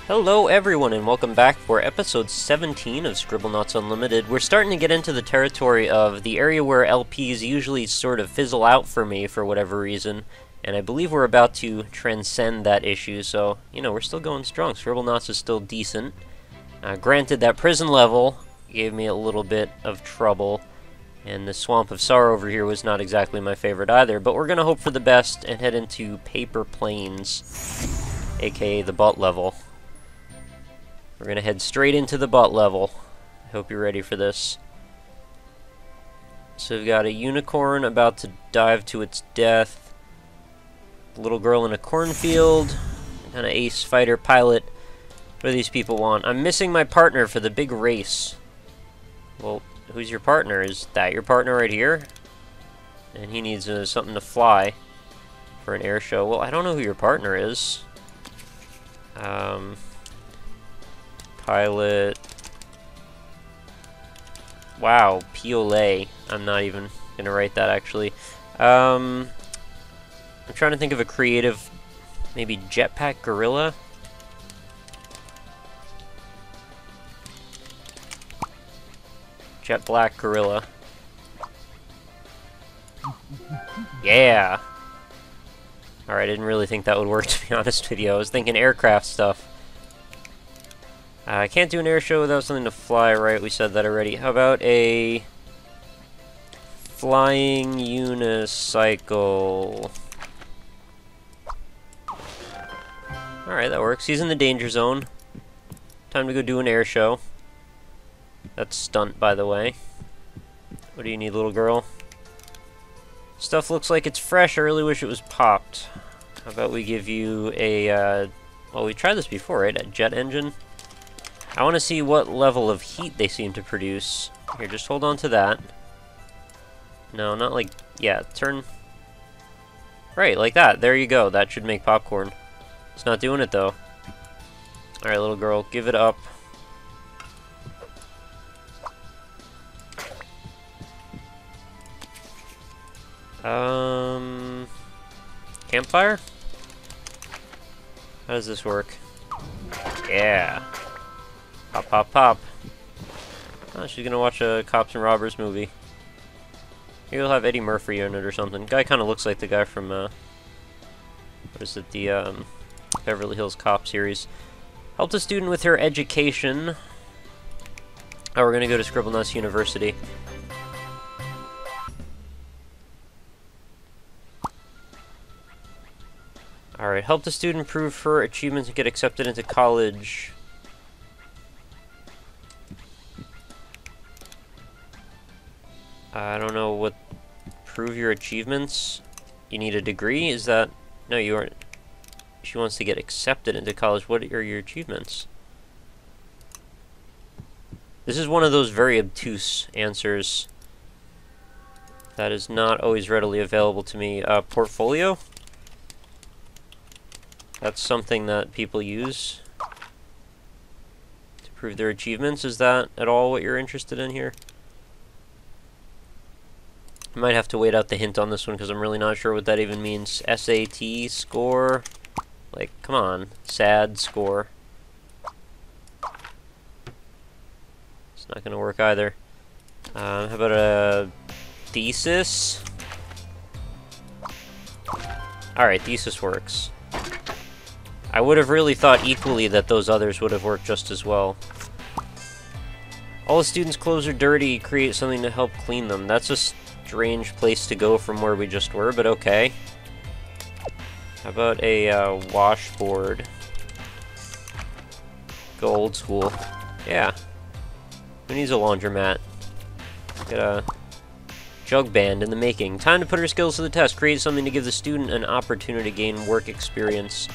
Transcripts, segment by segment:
Hello everyone and welcome back for episode 17 of Scribblenauts Unlimited. We're starting to get into the territory of the area where LPs usually sort of fizzle out for me for whatever reason, and I believe we're about to transcend that issue, so, we're still going strong. Scribblenauts is still decent. Granted, that prison level gave me a little bit of trouble, and the Swamp of Sorrow over here was not exactly my favorite either, but we're going to hope for the best and head into Paper Plains, aka the butt level. We're going to head straight into the butt level. I hope you're ready for this. So we've got a unicorn about to dive to its death. A little girl in a cornfield. And an ace fighter pilot. What do these people want? I'm missing my partner for the big race. Well, who's your partner? Is that your partner right here? And he needs something to fly for an air show. Well, I don't know who your partner is. Pilot. Wow, Piolet. I'm not even gonna write that actually. I'm trying to think of a creative, maybe jetpack gorilla. Jet black gorilla. Yeah. Alright, I didn't really think that would work, to be honest with you. I was thinking aircraft stuff. I can't do an air show without something to fly, right? We said that already. How about a flying unicycle? Alright, that works. He's in the danger zone. Time to go do an air show. That's stunt, by the way. What do you need, little girl? Stuff looks like it's fresh. I really wish it was popped. How about we give you a, well, we tried this before, right? A jet engine? I want to see what level of heat they seem to produce. Here, just hold on to that. No, not like... yeah, turn... right, like that. There you go. That should make popcorn. It's not doing it, though. Alright, little girl, give it up. Campfire? How does this work? Yeah. Pop, pop, pop. Oh, she's gonna watch a Cops and Robbers movie. Maybe we'll have Eddie Murphy in it or something. Guy kind of looks like the guy from, what is it, the, Beverly Hills Cop series. Helped a student with her education. Oh, we're gonna go to Scribblenauts University. Alright, helped a student improve her achievements and get accepted into college. I don't know what... prove your achievements? You need a degree? Is that... no, you aren't... she wants to get accepted into college. What are your achievements? This is one of those very obtuse answers that is not always readily available to me. Portfolio? That's something that people use to prove their achievements. Is that at all what you're interested in here? I might have to wait out the hint on this one because I'm really not sure what that even means. SAT score? Like, come on. SAD score. It's not going to work either. How about a thesis? Alright, thesis works. I would have really thought equally that those others would have worked just as well. All the students' clothes are dirty. Create something to help clean them. That's a strange place to go from where we just were, but okay. How about a washboard? Go old school. Yeah. Who needs a laundromat? Got a jug band in the making. Time to put her skills to the test. Create something to give the student an opportunity to gain work experience.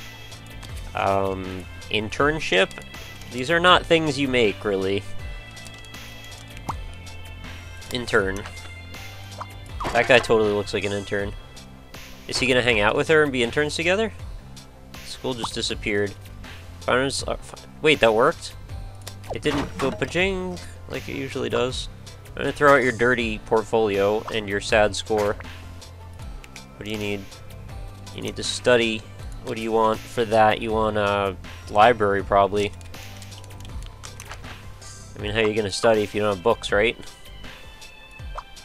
Internship? These are not things you make, really. Intern. That guy totally looks like an intern. Is he gonna hang out with her and be interns together? School just disappeared. Wait, that worked? It didn't go pajing like it usually does. I'm gonna throw out your dirty portfolio and your sad score. What do you need? You need to study What do you want for that? You want a library, probably. I mean, how are you gonna study if you don't have books, right?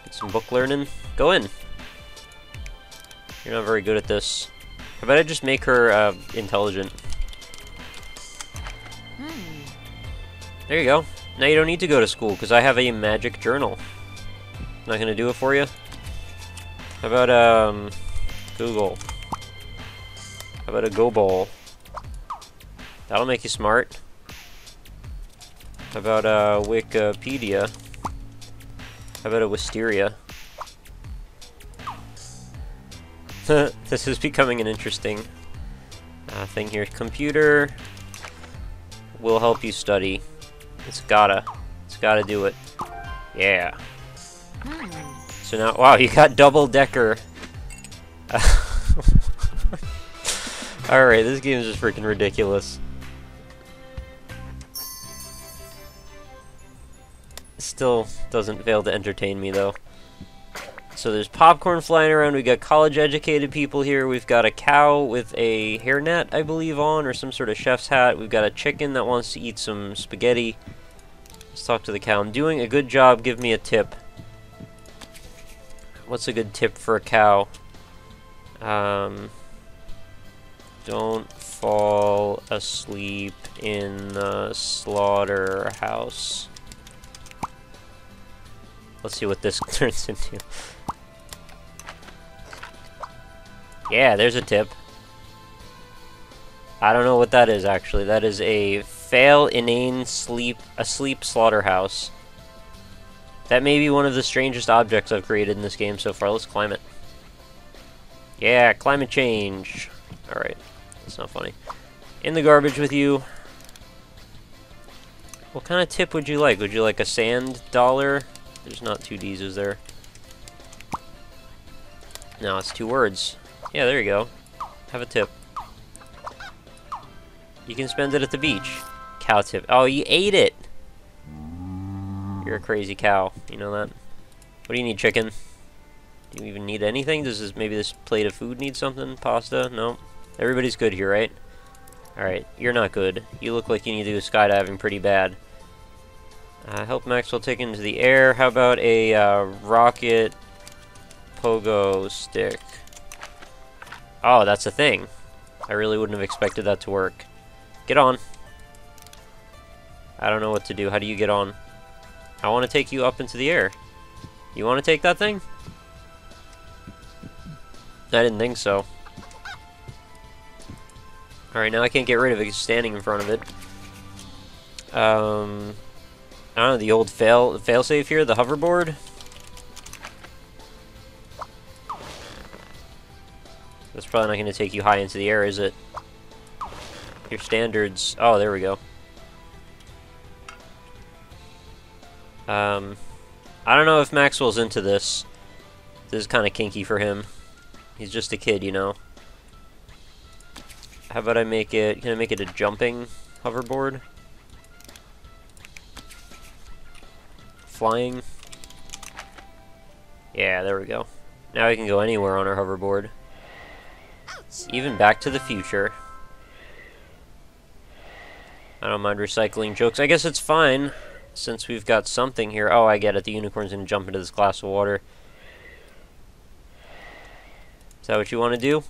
Get some book learning? Go in. You're not very good at this. How about I just make her intelligent? There you go. Now you don't need to go to school, because I have a magic journal. Not gonna do it for you? How about, Google? How about a Go Bowl? That'll make you smart. How about, Wikipedia? How about a Wisteria? This is becoming an interesting thing here. Computer will help you study. It's gotta do it. Yeah. So now, wow, you got double-decker. Alright, this game is just freaking ridiculous. Still doesn't fail to entertain me, though. So there's popcorn flying around, we got college-educated people here, we've got a cow with a hairnet, I believe, on, or some sort of chef's hat, we've got a chicken that wants to eat some spaghetti. Let's talk to the cow. I'm doing a good job, give me a tip. What's a good tip for a cow? Don't fall asleep in the slaughterhouse. Let's see what this turns into. Yeah, there's a tip. I don't know what that is, actually. That is a fail inane asleep slaughterhouse. That may be one of the strangest objects I've created in this game so far. Let's climb it. Yeah, climate change. Alright, that's not funny. In the garbage with you. What kind of tip would you like? Would you like a sand dollar? There's not two D's, is there? No, it's 2 words. Yeah, there you go. Have a tip. You can spend it at the beach. Cow tip. Oh, you ate it! You're a crazy cow. You know that? What do you need, chicken? Do you even need anything? Maybe this plate of food need something? Pasta? No? Everybody's good here, right? Alright, you're not good. You look like you need to do skydiving pretty bad. Help Maxwell take into the air. How about a rocket pogo stick? Oh, that's a thing. I really wouldn't have expected that to work. Get on. I don't know what to do. How do you get on? I want to take you up into the air. You want to take that thing? I didn't think so. Alright, now I can't get rid of it. It's standing in front of it. I don't know, the old failsafe here, the hoverboard. That's probably not going to take you high into the air, is it? Your standards... Oh, there we go. I don't know if Maxwell's into this. This is kind of kinky for him. He's just a kid, you know. How about I make it... Can I make it a jumping hoverboard? Flying. Yeah, there we go. Now we can go anywhere on our hoverboard. Even Back to the Future. I don't mind recycling jokes. I guess it's fine, since we've got something here. Oh, I get it. The unicorn's gonna jump into this glass of water. Is that what you want to do?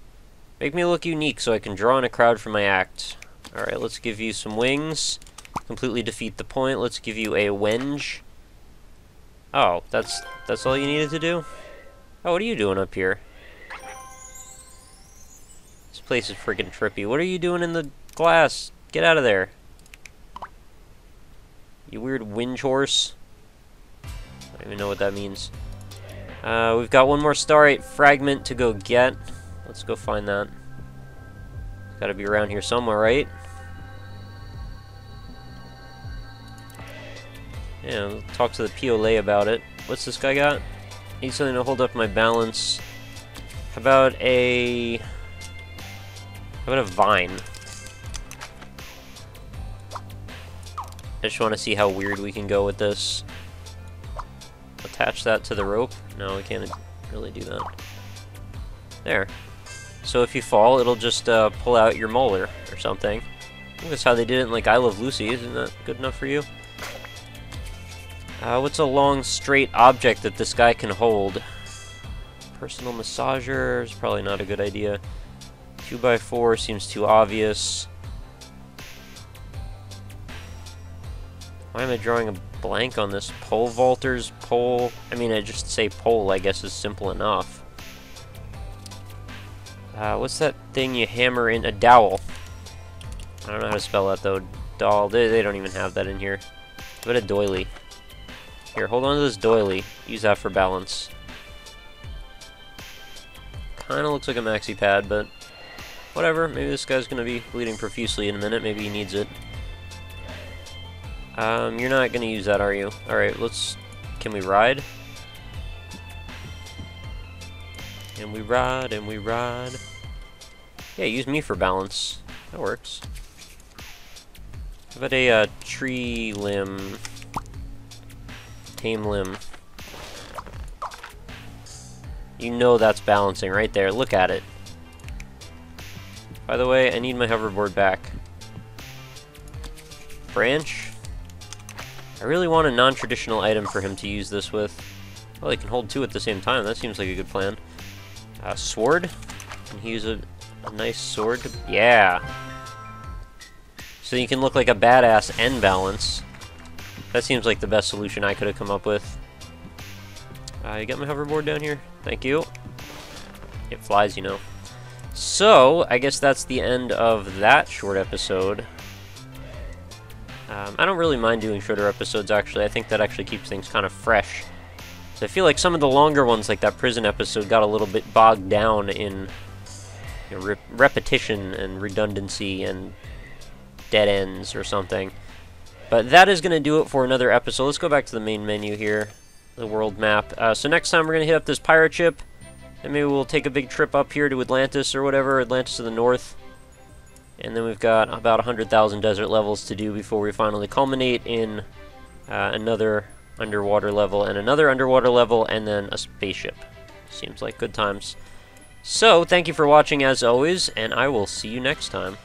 Make me look unique so I can draw in a crowd for my act. Alright, let's give you some wings. Completely defeat the point. Let's give you a wenge. Oh, that's all you needed to do? Oh, what are you doing up here? This place is freaking trippy. What are you doing in the glass? Get out of there. You weird whinge horse. I don't even know what that means. We've got one more Starite fragment to go get. Let's go find that. It's gotta be around here somewhere, right? Yeah, I'll talk to the POLA about it. What's this guy got? Need something to hold up my balance. How about a vine? I just want to see how weird we can go with this. Attach that to the rope? No, we can't really do that. There. so if you fall, it'll just pull out your molar or something. I think that's how they did it in, like, I Love Lucy. Isn't that good enough for you? What's a long, straight object that this guy can hold? Personal massager is probably not a good idea. 2x4 seems too obvious. Why am I drawing a blank on this? Pole vaulters, pole... I mean, I just say pole, I guess, is simple enough. What's that thing you hammer in? A dowel. I don't know how to spell that, though. Doll. They don't even have that in here. But a doily. Here, hold on to this doily. Use that for balance. Kinda looks like a maxi pad, but... whatever. Maybe this guy's gonna be bleeding profusely in a minute. Maybe he needs it. You're not gonna use that, are you? Alright, let's... can we ride? And we ride, and we ride. Yeah, use me for balance. That works. How about a tree limb? Tame limb. You know that's balancing right there. Look at it. By the way, I need my hoverboard back. Branch? I really want a non-traditional item for him to use this with. Well, he can hold two at the same time. That seems like a good plan. Sword? Can he use a nice sword? Yeah! So you can look like a badass and balance. That seems like the best solution I could have come up with. You got my hoverboard down here? Thank you. It flies, you know. So, I guess that's the end of that short episode. I don't really mind doing shorter episodes, actually. I think that actually keeps things kind of fresh. So I feel like some of the longer ones, like that prison episode, got a little bit bogged down in repetition and redundancy and dead ends or something. But that is going to do it for another episode. Let's go back to the main menu here, the world map. So next time we're going to hit up this pirate ship, and maybe we'll take a big trip up here to Atlantis or whatever, Atlantis to the north. And then we've got about 100,000 desert levels to do before we finally culminate in another underwater level, and another underwater level, and then a spaceship. Seems like good times. So, thank you for watching as always, and I will see you next time.